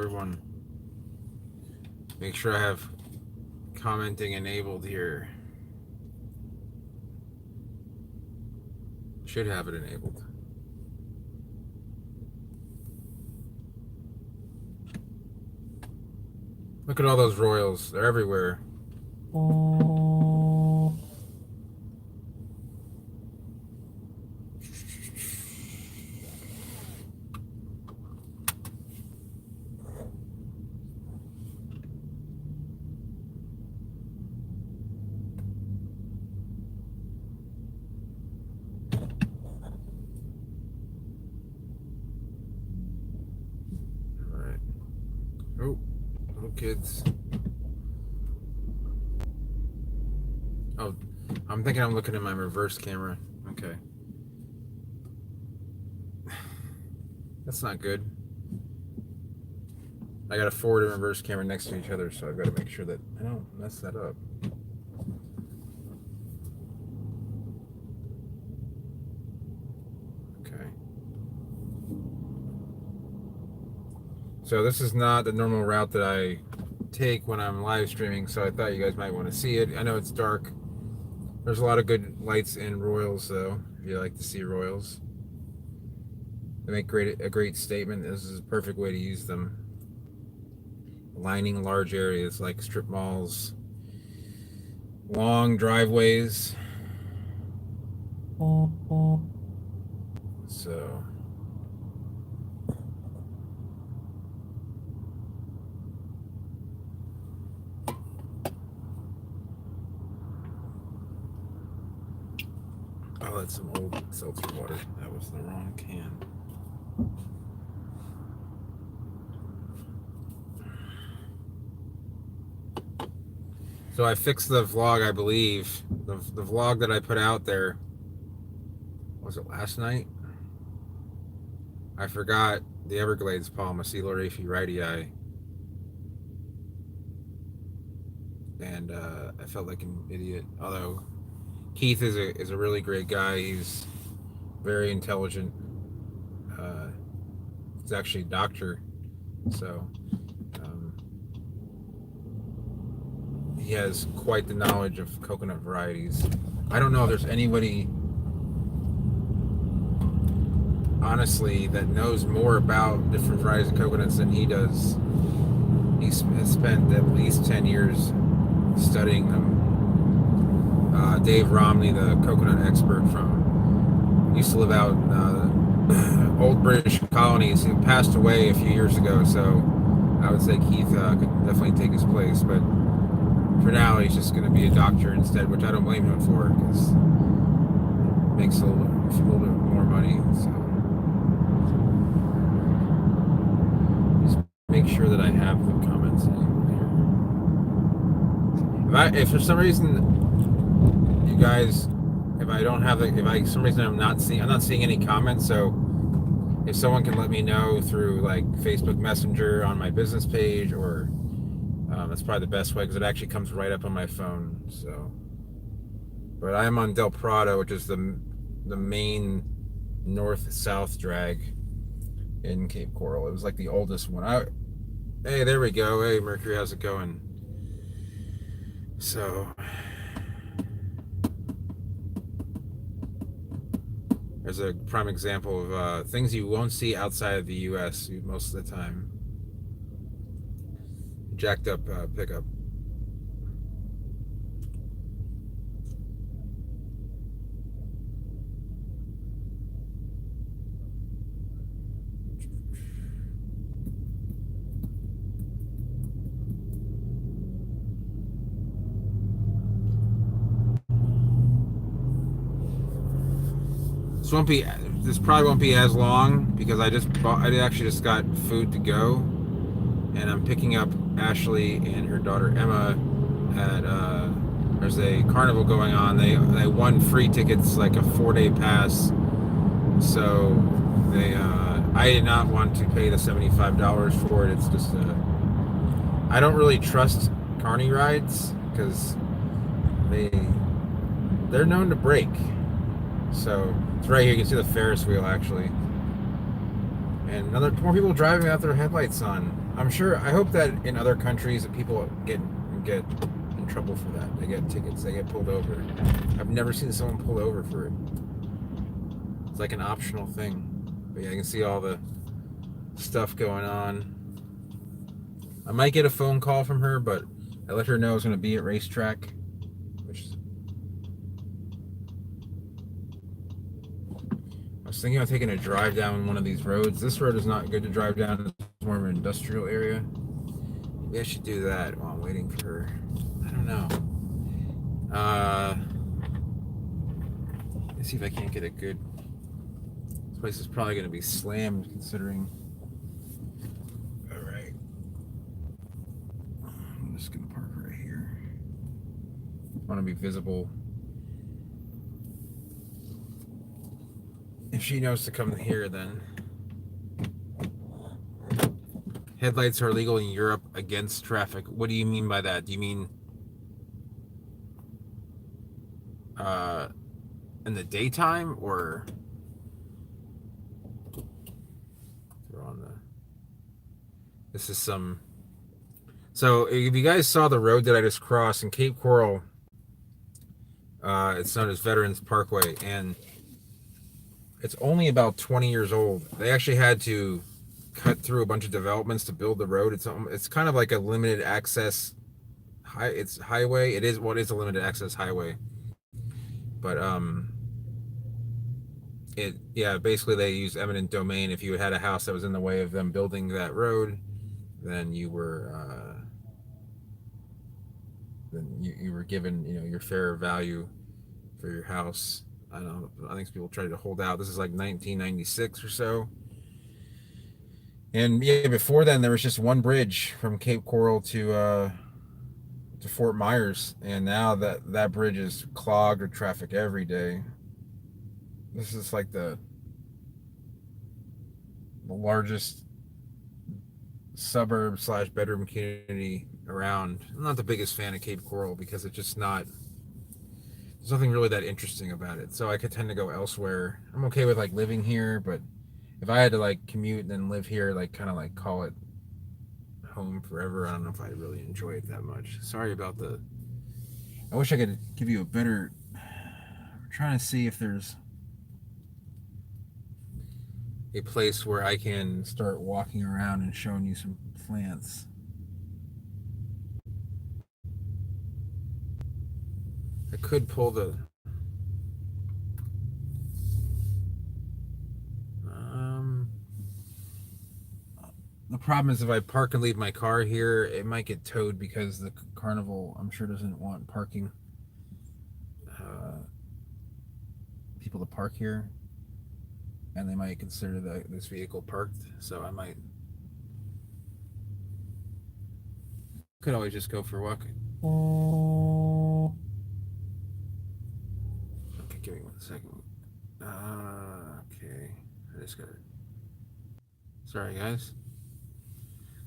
everyone. Make sure I have commenting enabled here. Should have it enabled. Look at all those royals. They're everywhere. Oh, little kids. Oh, I'm thinking I'm looking at my reverse camera. Okay. That's not good. I got a forward and reverse camera next to each other, so I've got to make sure that I don't mess that up. Okay. So this is not the normal route that I take when I'm live streaming, so I thought you guys might want to see it. I know it's dark. There's a lot of good lights in royals, though, if you like to see royals. They make a great statement. This is a perfect way to use them. Lining large areas like strip malls, long driveways. So oh, that's some old seltzer water. That was the wrong can. So I fixed the vlog, I believe. The vlog that I put out there, was it last night? I forgot the Everglades palm, Macelo raphii. And I felt like an idiot. Although Keith is a really great guy. He's very intelligent. He's actually a doctor. So he has quite the knowledge of coconut varieties. I don't know if there's anybody, honestly, that knows more about different varieties of coconuts than he does. He's spent at least 10 years studying them. Dave Romney, the coconut expert used to live out in the old British colonies. He passed away a few years ago, so I would say Keith could definitely take his place. But for now, he's just going to be a doctor instead, which I don't blame him for, because it makes a little bit more money. So just make sure that I have the comments in here. If for some reason you guys, if some reason I'm not seeing any comments, so if someone can let me know through like Facebook Messenger on my business page, or that's probably the best way, because it actually comes right up on my phone. So, but I am on Del Prado, which is the main north-south drag in Cape Coral. It was like the oldest one. Hey, there we go. Hey, Mercury, how's it going? So there's a prime example of things you won't see outside of the U.S. most of the time. Jacked up pickup. This probably won't be as long, because I actually just got food to go, and I'm picking up Ashley and her daughter Emma at there's a carnival going on. They won free tickets, like a 4-day pass. So I did not want to pay the $75 for it. It's just I don't really trust carny rides, because they're known to break. So it's right here. You can see the Ferris wheel, actually. and more people driving without their headlights on. I'm sure. I hope that in other countries that people get in trouble for that. They get tickets. They get pulled over. I've never seen someone pulled over for it. It's like an optional thing. But yeah, I can see all the stuff going on. I might get a phone call from her, but I let her know I was going to be at racetrack. I was thinking about taking a drive down one of these roads. This road is not good to drive down. It's more of an industrial area. Maybe I should do that while I'm waiting for her. I don't know. Let's see if I can't get a good... This place is probably going to be slammed considering... Alright. I'm just going to park right here. I want to be visible. If she knows to come here, then. Headlights are illegal in Europe against traffic. What do you mean by that? Do you mean in the daytime, or they're on the... This is some... So if you guys saw the road that I just crossed in Cape Coral, it's known as Veterans Parkway, and it's only about 20 years old. They actually had to cut through a bunch of developments to build the road. It's kind of like a limited access highway. It is what is a limited access highway. But basically they use eminent domain. If you had a house that was in the way of them building that road, then you were given, your fair value for your house. I don't know. I think people try to hold out. This is like 1996 or so. And yeah, before then there was just one bridge from Cape Coral to Fort Myers, and now that bridge is clogged with traffic every day. This is like the largest suburb / bedroom community around. I'm not the biggest fan of Cape Coral because it's just not... There's nothing really that interesting about it, so I could tend to go elsewhere. I'm okay with like living here, but if I had to like commute and then live here, like kind of like call it home forever, I don't know if I'd really enjoy it that much. Sorry about the... I wish I could give you a better... I'm trying to see if there's a place where I can start walking around and showing you some plants. I could pull the... The problem is if I park and leave my car here, it might get towed because the carnival, I'm sure, doesn't want parking. People to park here, and they might consider this vehicle parked. So I could always just go for a walk. Okay, give me 1 second. Okay, I just got it. Sorry, guys.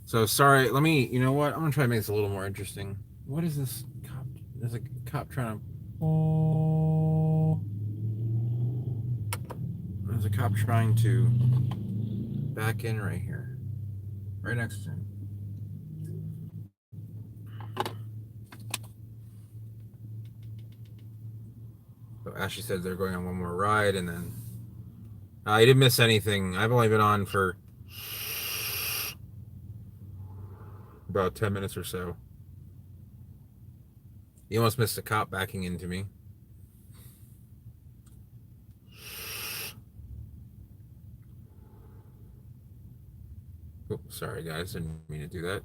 So sorry. Let me. You know what? I'm gonna try to make this a little more interesting. What is this cop? There's a cop trying to... There's a cop trying to back in right here, right next to him. So Ashley said they're going on one more ride, and then you didn't miss anything. I've only been on for about 10 minutes or so. You almost missed a cop backing into me. Oh, sorry guys, didn't mean to do that.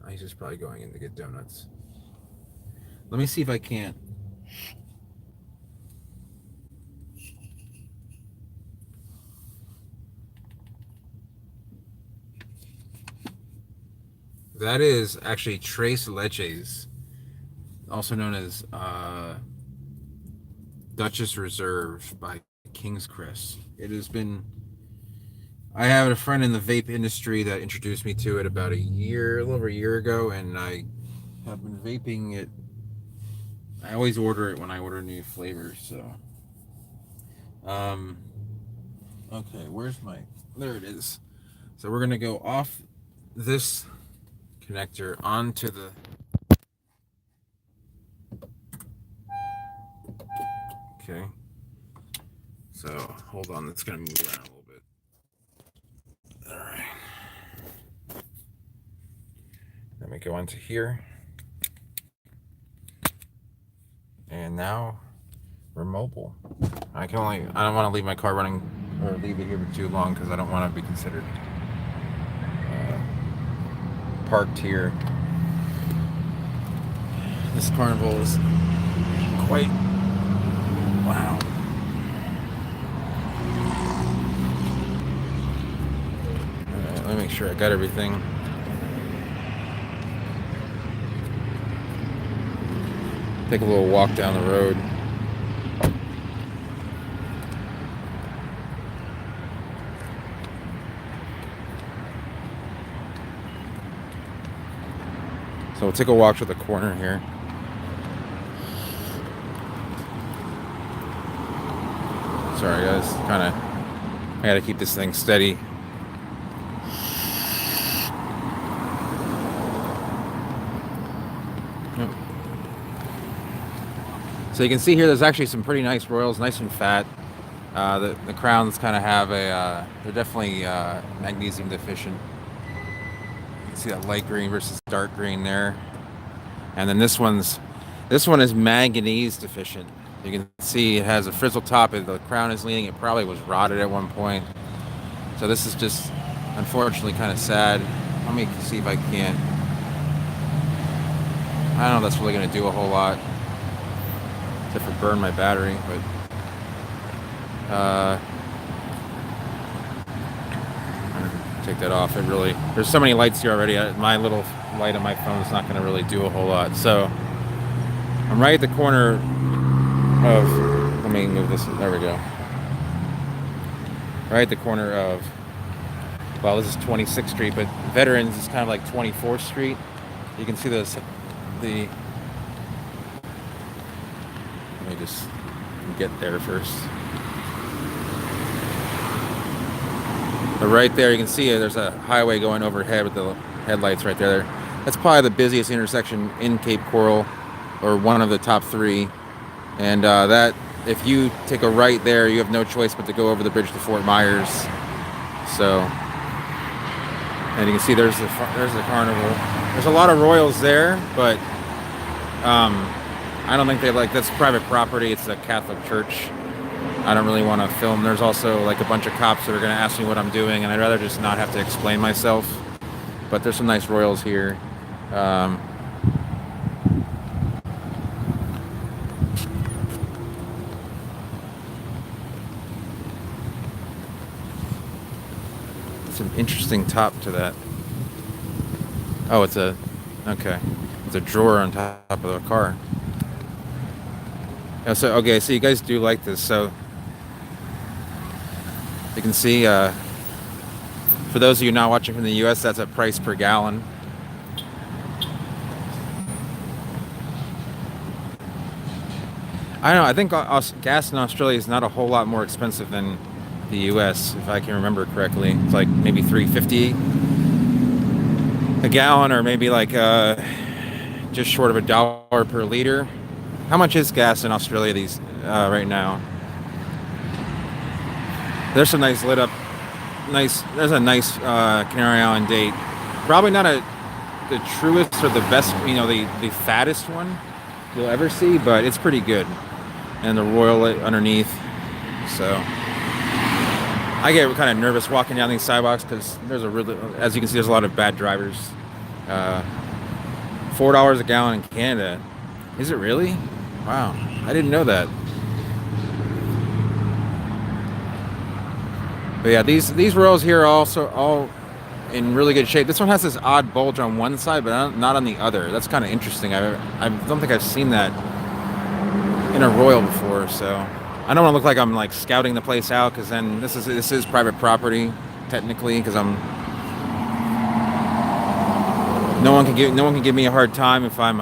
He's just probably going in to get donuts. Let me see if I can't. That is actually Tres Leches, also known as Duchess Reserve by King's Crest. It has been... I have a friend in the vape industry that introduced me to it about a little over a year ago, and I have been vaping it. I always order it when I order new flavors, so Um, okay, where's my? There it is. So we're gonna go off this connector onto the. Okay. So hold on, it's gonna move around a little bit. All right. Let me go into here. And now we're mobile. I don't want to leave my car running or leave it here for too long because I don't want to be considered parked here. This Carnival is quite wow. Let me make sure I got everything. Take a little walk down the road. So we'll take a walk to the corner here. Sorry guys, I gotta keep this thing steady. So you can see here there's actually some pretty nice Royals, nice and fat. The crowns kind of have they're definitely magnesium deficient. You can see that light green versus dark green there. And then this one is manganese deficient. You can see it has a frizzle top. The crown is leaning. It probably was rotted at one point. So this is just unfortunately kind of sad. Let me see if I can. I don't know if that's really going to do a whole lot. Except for burn my battery, but take that off. There's so many lights here already. My little light on my phone is not going to really do a whole lot. So I'm right at the corner of, let me move this, there we go. Right at the corner of, well, this is 26th Street, but Veterans is kind of like 24th Street. You can see let me just get there first. But right there, you can see there's a highway going overhead with the headlights right there. That's probably the busiest intersection in Cape Coral, or one of the top three. And that, if you take a right there, you have no choice but to go over the bridge to Fort Myers. So, and you can see there's the Carnival. There's a lot of Royals there, but I don't think that's private property. It's a Catholic church. I don't really want to film. There's also like a bunch of cops that are going to ask me what I'm doing, and I'd rather just not have to explain myself. But there's some nice Royals here. Some interesting top to that. Oh, it's a drawer on top of the car. Yeah, so okay, so you guys do like this. So you can see, for those of you not watching from the U.S., that's a price per gallon. I don't know. I think gas in Australia is not a whole lot more expensive than the U.S., if I can remember correctly. It's like maybe $3.50 a gallon, or maybe like just short of $1 per liter. How much is gas in Australia right now? There's some nice lit up, there's a nice Canary Island date. Probably not the truest or the best, the fattest one you'll ever see, but it's pretty good. And the Royal underneath. So I get kind of nervous walking down these sidewalks because as you can see, there's a lot of bad drivers. $4 a gallon in Canada. Is it really? Wow, I didn't know that. But yeah, these Royals here are also all in really good shape. This one has this odd bulge on one side, but not on the other. That's kind of interesting. I don't think I've seen that in a Royal before. So I don't want to look like I'm like scouting the place out, because then this is private property technically. Because no one can give me a hard time if I'm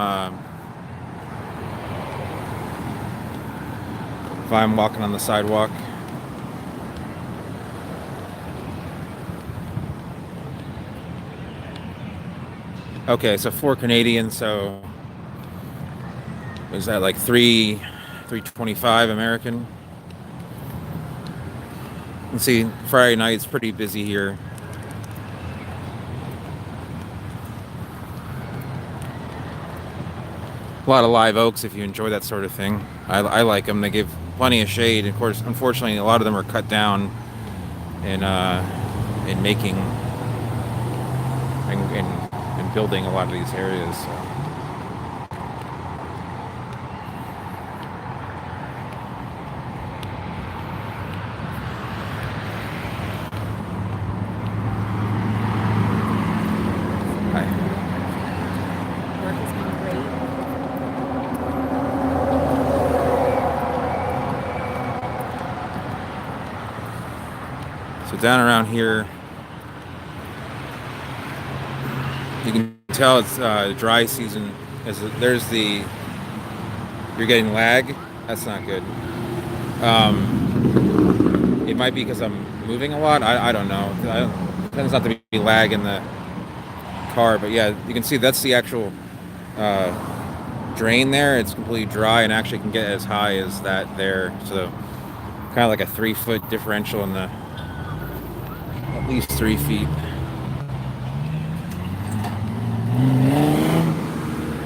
walking on the sidewalk. Okay, so 4 Canadian, so is that like 325 American? And see, Friday night's pretty busy here. A lot of live oaks if you enjoy that sort of thing. I like them. They give plenty of shade. Of course, unfortunately, a lot of them are cut down in making and building a lot of these areas. So. Work has been great. So down around here, you can tell it's dry season. There's the you're getting lag. That's not good. It might be because I'm moving a lot. I don't know. It tends not to be lag in the car, but yeah, you can see that's the actual drain there. It's completely dry and actually can get as high as that there. So kind of like a 3 foot differential in the at least 3 feet.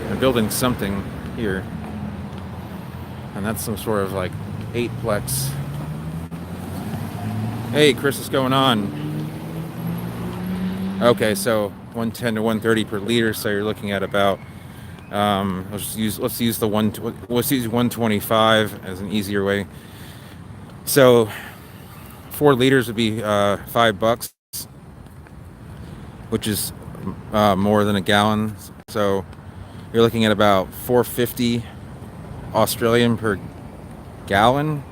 They're building something here, and that's some sort of like 8-plex. Hey, Chris, what's going on? Okay, so 110 to 130 per liter. So you're looking at about let's use the 125 as an easier way. So 4 liters would be $5, which is more than a gallon. So you're looking at about 450 Australian per gallon,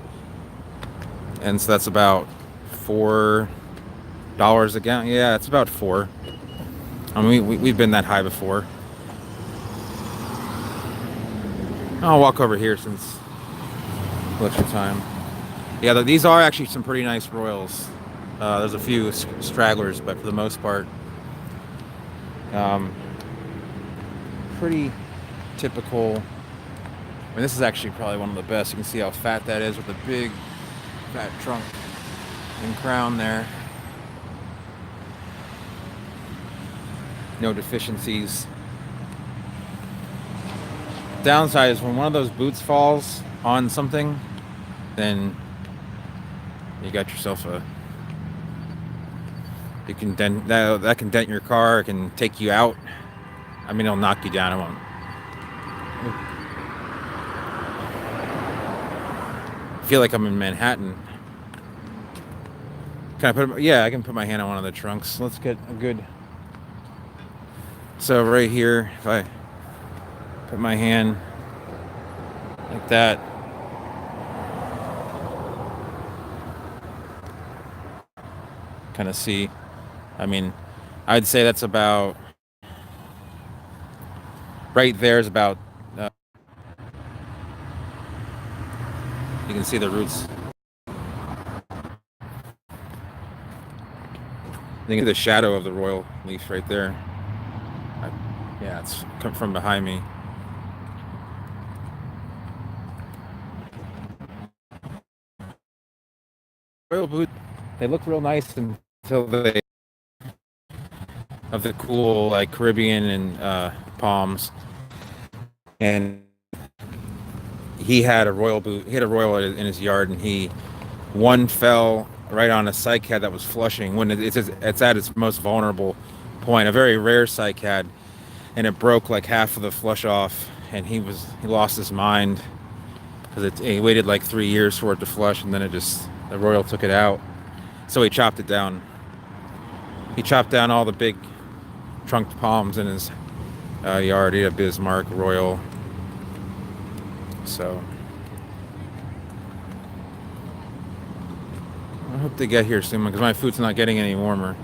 and so that's about $4 a gallon. Yeah, it's about four. I mean, we've been that high before. I'll walk over here since extra time. Yeah, these are actually some pretty nice Royals. There's a few stragglers, but for the most part, pretty typical. I mean, this is actually probably one of the best. You can see how fat that is with the big fat trunk and crown there. No deficiencies. Downside is when one of those boots falls on something, then you got yourself you can dent that can dent your car. It can take you out. I mean, it'll knock you down. It won't. I feel like I'm in Manhattan. Can I put? Yeah, I can put my hand on one of the trunks. Let's get a good. So right here, if I put my hand like that, kind of see. I mean, I'd say that's about right there is about. You can see the roots. I think the shadow of the royal leaf right there. Yeah, it's come from behind me. Royal boot. They look real nice until they of the cool like Caribbean and palms. And he had a royal boot. He had a royal in his yard, and one fell right on a cycad that was flushing when it's at its most vulnerable point. A very rare cycad, and it broke like half of the flush off, and he lost his mind because he waited like 3 years for it to flush, and then the royal took it out. So he chopped it down. He chopped down all the big trunked palms in his yard. He had a Bismarck Royal. So I hope they get here soon because my food's not getting any warmer.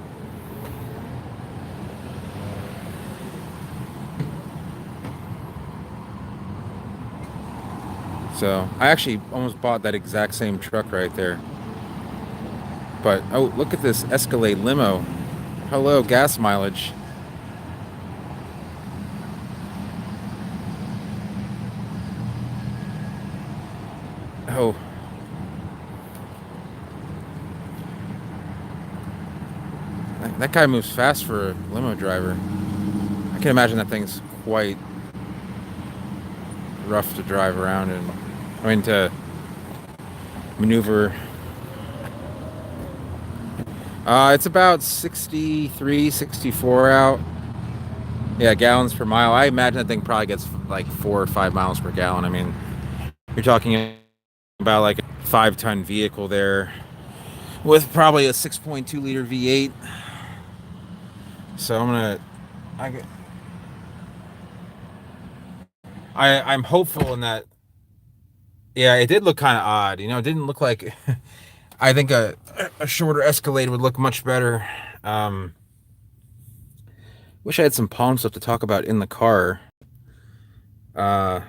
So I actually almost bought that exact same truck right there. But oh, look at this Escalade limo. Hello, gas mileage. Oh, that guy moves fast for a limo driver. I can imagine that thing's quite rough to drive around and, I mean, to maneuver. It's about 63, 64 out. Yeah, gallons per mile. I imagine that thing probably gets like 4 or 5 miles per gallon. I mean, you're talking about like a 5-ton vehicle there with probably a 6.2 liter V8. So I'm hopeful in that. Yeah, it did look kind of odd. It didn't look like. I think a shorter Escalade would look much better. Um, Wish I had some Palm stuff to talk about in the car. Uh,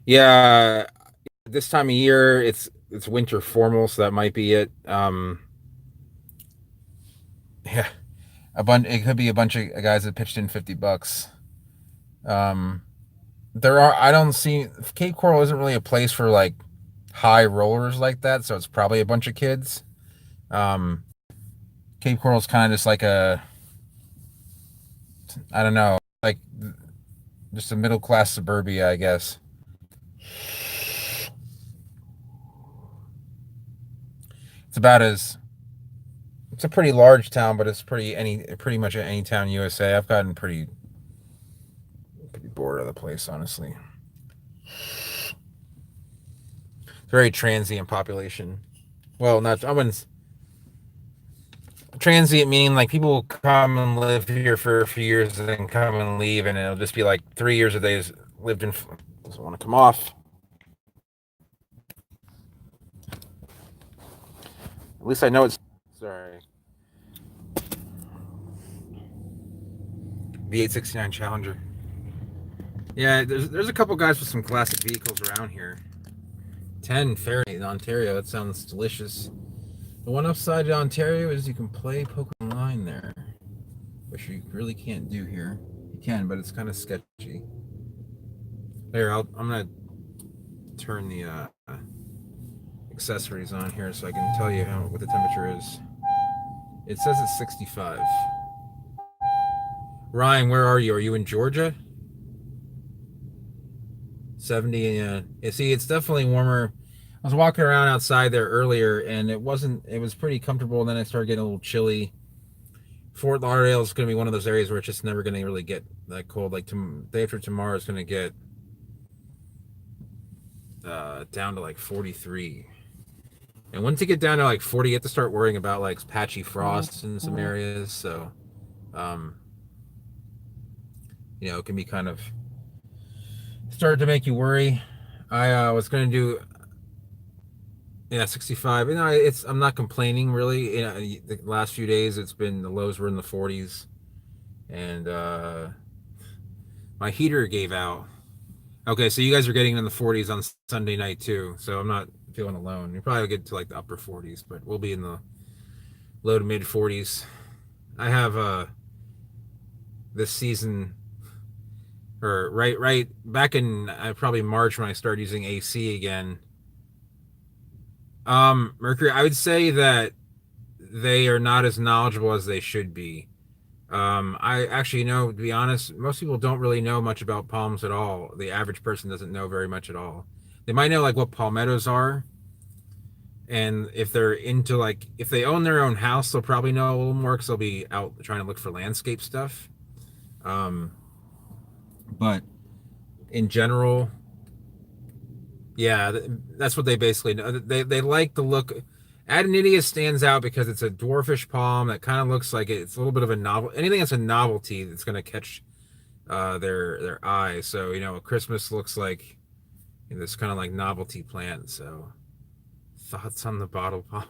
yeah, this time of year it's winter formal, so that might be it. Yeah, it could be a bunch of guys that pitched in $50. Um, I don't see Cape Coral isn't really a place for like high rollers like that, so it's probably a bunch of kids. Um, Cape Coral's kind of just like I don't know, like just a middle class suburbia, I guess. It's about as It's a pretty large town, but it's pretty much any town USA. I've gotten pretty bored of the place, honestly. It's very transient population. Well, not I wouldn't transient meaning like people will come and live here for a few years and then come and leave, and it'll just be like 3 years that they lived in. Doesn't want to come off. At least I know it's. Sorry. The 869 Challenger. Yeah, there's a couple guys with some classic vehicles around here. 10 Fahrenheit in Ontario. That sounds delicious. The one upside in Ontario is you can play poker online there, which you really can't do here. You can, but it's kind of sketchy. There, I'm gonna turn the accessories on here so I can tell you what the temperature is. It says it's 65. Ryan, where are you? Are you in Georgia? 70. Yeah. See, it's definitely warmer. I was walking around outside there earlier, and it was pretty comfortable, and then it started getting a little chilly. Fort Lauderdale is going to be one of those areas where it's just never going to really get that cold. Like day after tomorrow is going to get down to like 43. And once you get down to like 40, you have to start worrying about like patchy frost in some areas. So, it can be kind of started to make you worry. I was going to do 65. I'm not complaining really. The last few days the lows were in the 40s, and my heater gave out. Okay, so you guys are getting in the 40s on Sunday night too, so I'm not feeling alone. You probably get to like the upper 40s, but we'll be in the low to mid 40s. I have this season, or right back in probably March when I started using AC again. Mercury, I would say that they are not as knowledgeable as they should be. I actually know, to be honest, most people don't really know much about palms at all. The average person doesn't know very much at all. They might know like what palmettos are, and if they're into if they own their own house, they'll probably know a little more because they'll be out trying to look for landscape stuff. But in general, yeah, that's what they basically know. They like the look. Adenidia stands out because it's a dwarfish palm that kind of looks like it's a little bit of a novel. Anything that's a novelty that's going to catch their eye. So Christmas looks like this kind of like novelty plant. So thoughts on the bottle palm?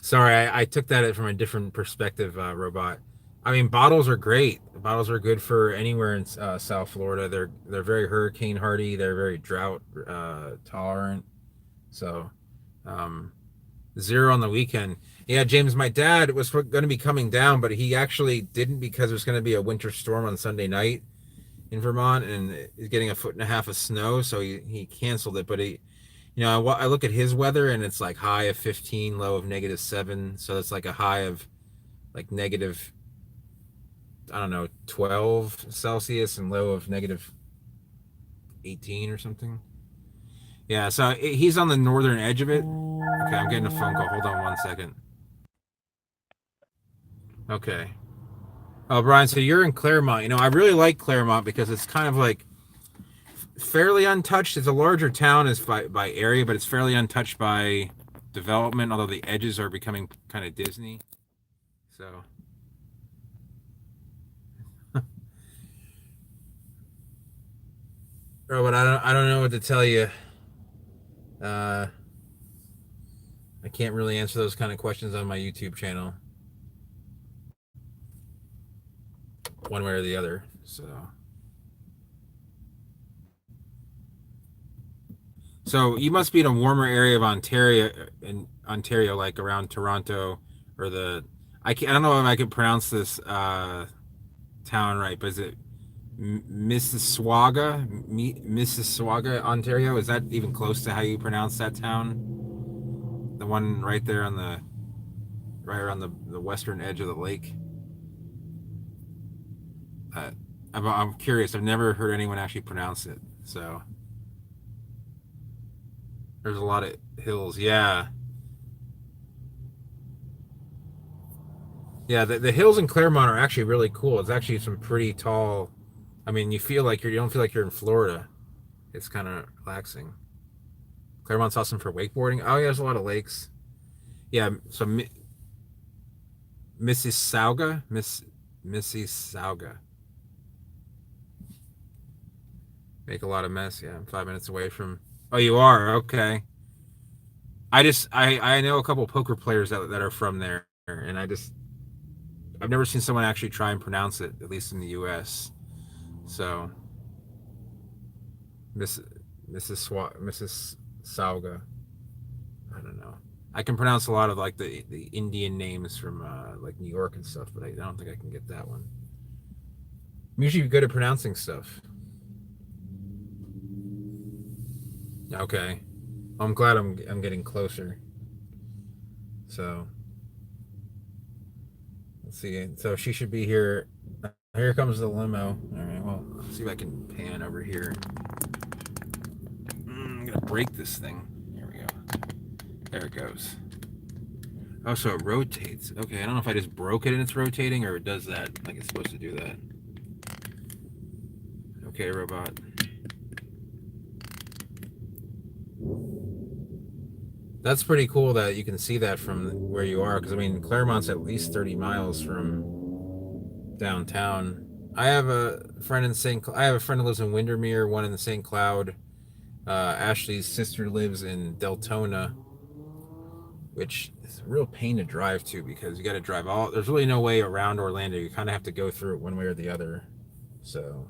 Sorry, I took that from a different perspective, Robot. I mean, bottles are great. Bottles are good for anywhere in South Florida. They're very hurricane hardy. They're very drought tolerant. So, 0 on the weekend. Yeah, James, my dad was going to be coming down, but he actually didn't because there's going to be a winter storm on Sunday night, in Vermont, and he's getting 1.5 feet of snow, so he canceled it. But I look at his weather, and it's like high of 15, low of -7, so it's like a high of like negative, I don't know, 12 Celsius and low of -18 or something. Yeah, so he's on the northern edge of it. Okay, I'm getting a phone call. Hold on 1 second. Okay. Oh, Brian, so you're in Claremont. I really like Claremont because it's kind of like fairly untouched. It's a larger town as by area, but it's fairly untouched by development, although the edges are becoming kind of Disney. So. Oh, but I don't know what to tell you. I can't really answer those kind of questions on my YouTube channel, one way or the other. So you must be in a warmer area of Ontario, like around Toronto, or I don't know if I can pronounce this town right, but is it Mississauga, Mississauga, Ontario? Is that even close to how you pronounce that town? The one right there right around the western edge of the lake. I'm curious. I've never heard anyone actually pronounce it. So there's a lot of hills. Yeah. Yeah, the hills in Claremont are actually really cool. It's actually some pretty tall. I mean, you don't feel like you're in Florida. It's kind of relaxing. Claremont's awesome for wakeboarding. Oh, yeah, there's a lot of lakes. Yeah, so Mississauga. Make a lot of mess. Yeah, I'm 5 minutes away from. Oh, you are? Okay. I know a couple poker players that are from there, and I've never seen someone actually try and pronounce it, at least in the U.S. So, Mrs. Sauga. I don't know. I can pronounce a lot of like the Indian names from like New York and stuff, but I don't think I can get that one. I'm usually good at pronouncing stuff. Okay, I'm glad I'm getting closer. So let's see. So she should be here. Here comes the limo. All right. Well, let's see if I can pan over here. I'm gonna break this thing. Here we go. There it goes. Oh, so it rotates. Okay, I don't know if I just broke it and it's rotating or it does that like it's supposed to do that. Okay, robot. That's pretty cool that you can see that from where you are, because I mean Claremont's at least 30 miles from downtown. I have a friend who lives in Windermere, one in St. Cloud. Ashley's sister lives in Deltona, which is a real pain to drive to because you got to drive there's really no way around Orlando. You kind of have to go through it one way or the other. So.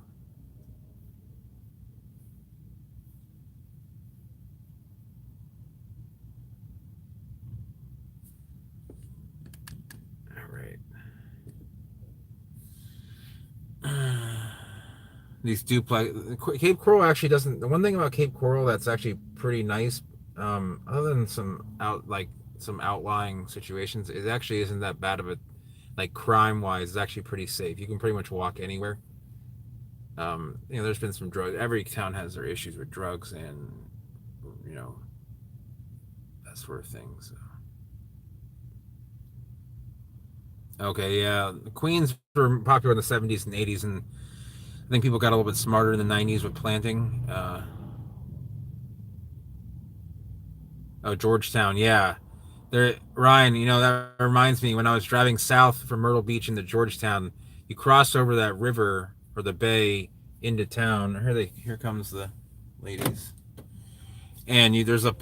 These duplex Cape Coral actually doesn't. The one thing about Cape Coral that's actually pretty nice, other than some outlying situations, it actually isn't that bad of a, like crime wise, it's actually pretty safe. You can pretty much walk anywhere. There's been some drugs. Every town has their issues with drugs and that sort of thing. So. Okay, yeah, the Queens were popular in the 70s and 80s, and I think people got a little bit smarter in the 90s with planting. Georgetown, yeah. Ryan, that reminds me, when I was driving south from Myrtle Beach into Georgetown, you cross over that river or the bay into town. Here comes the ladies. And there's a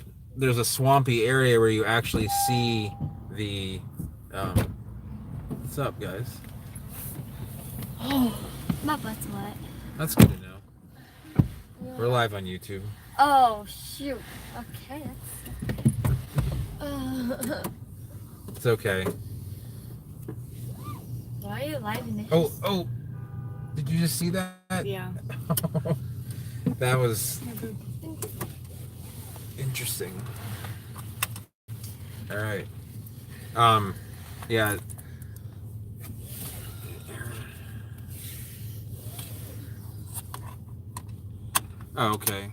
swampy area where you actually see the what's up, guys? Oh, my butt's wet. That's good to know. Yeah. We're live on YouTube. Oh, shoot. Okay, It's okay. Why are you live in this? Oh. Did you just see that? Yeah. That was interesting. All right. Yeah. Oh, okay.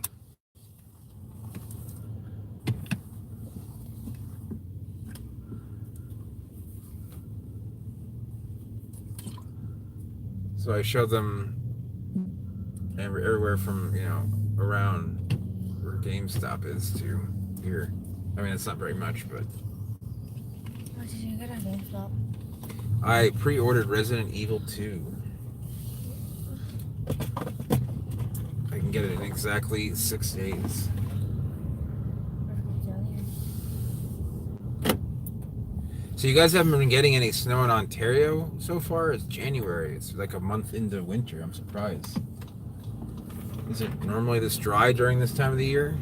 So I showed them everywhere from, around where GameStop is to here. I mean, it's not very much, but What did you get at GameStop? I pre-ordered Resident Evil 2. I can get it in exactly 6 days. So you guys haven't been getting any snow in Ontario so far? It's January. It's like a month into winter. I'm surprised. Is it normally this dry during this time of the year?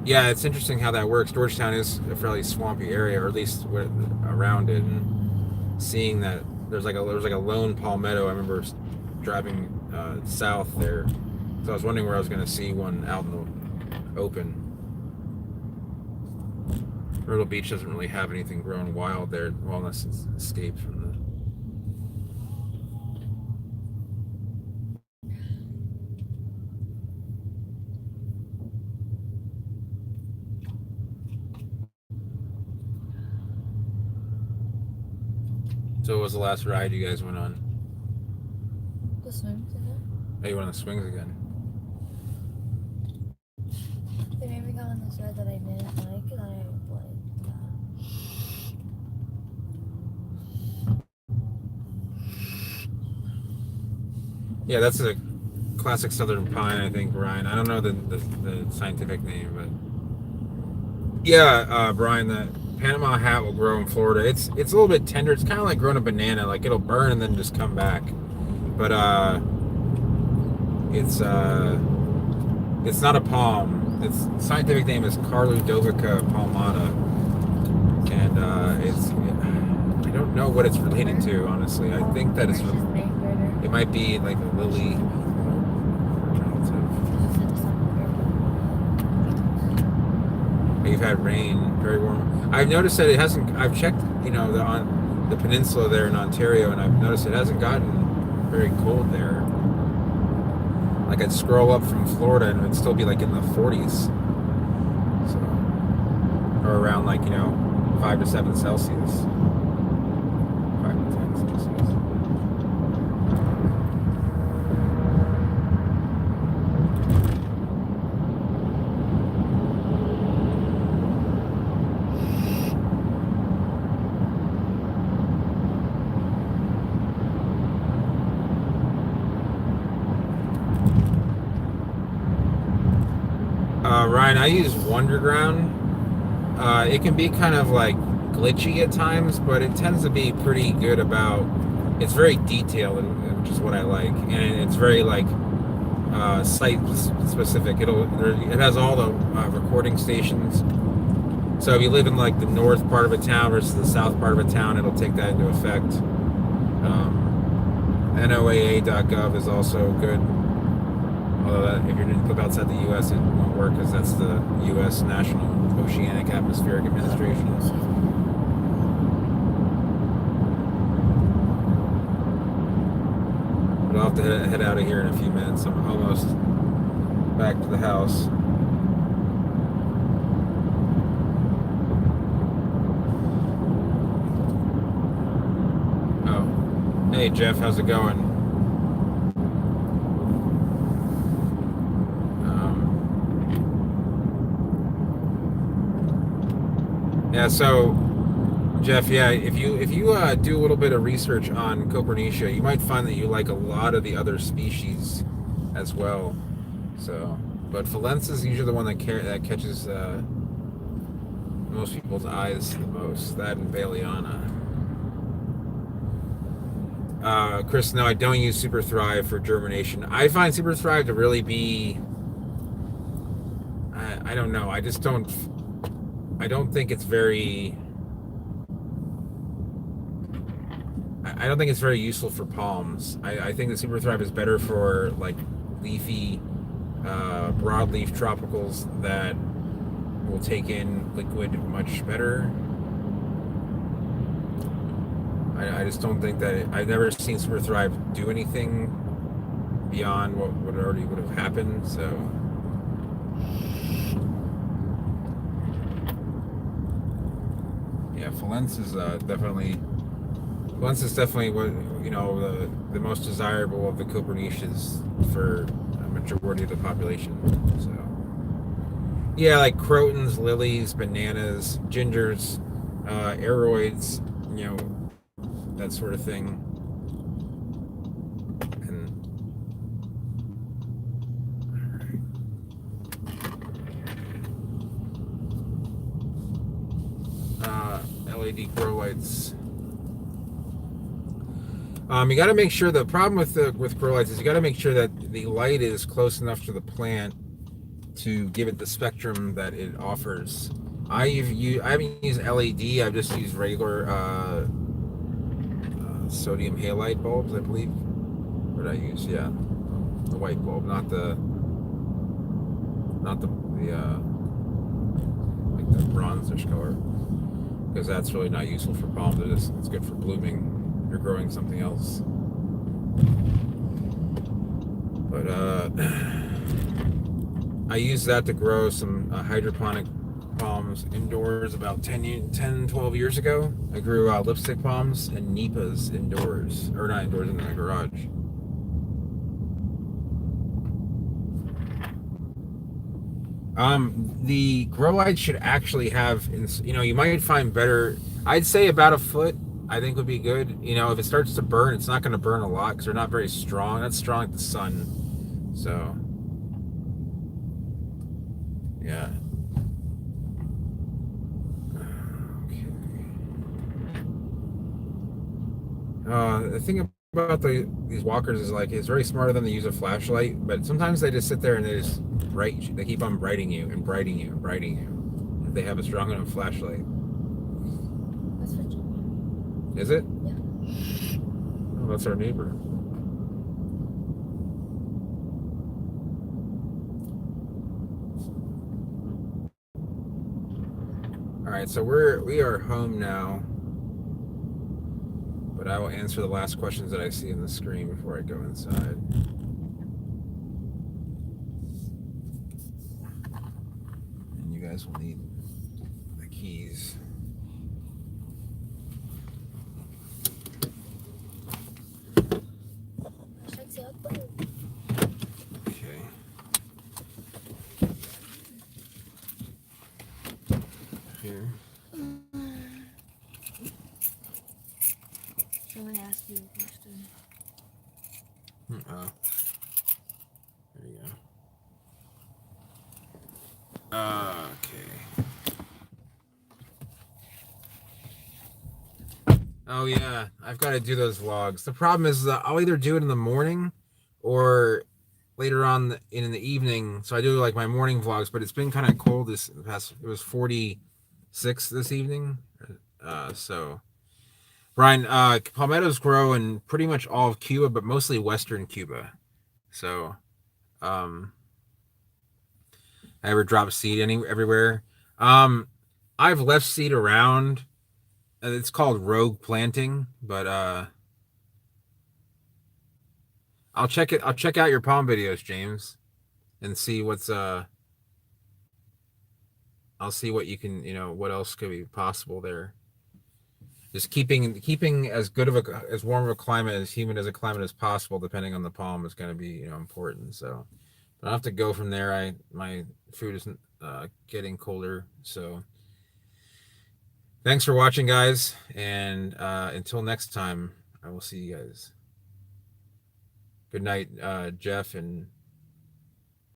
Yeah, it's interesting how that works. Georgetown is a fairly swampy area, or at least around it. And seeing that there was like a lone palmetto. I remember driving south there, so I was wondering where I was going to see one out in the open. Myrtle Beach doesn't really have anything growing wild there, well, unless it's escaped from the. So what was the last ride you guys went on? The swings again? Oh, you went on the swings again? They made me go on this ride that I didn't like, and I like. Yeah, that's a classic southern pine, I think, Brian. I don't know the scientific name, but yeah, Brian, the Panama hat will grow in Florida. It's a little bit tender. It's kind of like growing a banana. Like it'll burn and then just come back. But it's not a palm. Its scientific name is Carludovica palmata, and I don't know what it's related to, honestly. I think that it's it might be like a lily. You've had rain, very warm. I've noticed that it hasn't. I've checked, on the peninsula there in Ontario, and I've noticed it hasn't gotten very cold there. Like I'd scroll up from Florida, and it'd still be like in the 40s, so or around like 5 to 7 Celsius, 5 to 10 Celsius. Ryan, I use Wonderground. It can be kind of like glitchy at times, but it tends to be pretty good about. It's very detailed, which is what I like, and it's very like site specific. It has all the recording stations. So if you live in like the north part of a town versus the south part of a town, it'll take that into effect. NOAA.gov is also good. Although if you're going to live outside the U.S., it won't work because that's the U.S. National Oceanic Atmospheric Administration. But I'll have to head out of here in a few minutes. I'm almost back to the house. Oh, hey Jeff, how's it going? Yeah, so Jeff, if you do a little bit of research on Copernicia, you might find that you like a lot of the other species as well. So, but Philens is usually the one that catches most people's eyes the most. That and Baliana. Chris, no, I don't use Super Thrive for germination. I find Super Thrive to really be. I don't know. I just don't. I don't think it's very. I don't think it's very useful for palms. I think the Super Thrive is better for like leafy, broadleaf tropicals that will take in liquid much better. I just don't think that I've never seen Super Thrive do anything beyond what already would have happened. So yeah, Falence is definitely what the most desirable of the copra niches for a majority of the population. So yeah, like crotons, lilies, bananas, gingers, aroids, that sort of thing. And LED grow lights. You got to make sure the problem with grow lights is you got to make sure that the light is close enough to the plant to give it the spectrum that it offers. I haven't used LED. I've just used regular sodium halide bulbs, I believe. What did I use? Yeah, the white bulb, not the like the bronzish color, because that's really not useful for palms. It's good for blooming. You're growing something else. But I used that to grow some hydroponic palms indoors about 12 years ago. I grew lipstick palms and Nipas indoors, or not indoors, in the garage. The grow lights should actually have, you might find better. I'd say about a foot, I think would be good. If it starts to burn, it's not going to burn a lot because they're not very strong. That's strong like the sun. So, yeah. Okay. The thing about these walkers is like it's very smart of them to use a flashlight, but sometimes they just sit there and they keep on brighting you and brighting you and brighting you if they have a strong enough flashlight. West Virginia. Is it? Yeah. Oh, that's our neighbor. All right, so we are home now, but I will answer the last questions that I see on the screen before I go inside. And you guys will need the keys. Okay. Here. Someone asked you a question. Oh. There you go. Okay. Oh yeah, I've got to do those vlogs. The problem is that I'll either do it in the morning or later on in the evening. So I do like my morning vlogs, but it's been kind of cold this past. It was 46 this evening. So Brian, palmettos grow in pretty much all of Cuba, but mostly Western Cuba. So, I ever drop seed everywhere. I've left seed around. It's called rogue planting, but I'll check it. I'll check out your palm videos, James, and see what's I'll see what you can, what else could be possible there. Just keeping as good of as warm of a climate, as humid as a climate as possible, depending on the palm, is going to be important. So, but I have to go from there. My food isn't getting colder. So, thanks for watching, guys, and until next time, I will see you guys. Good night, Jeff and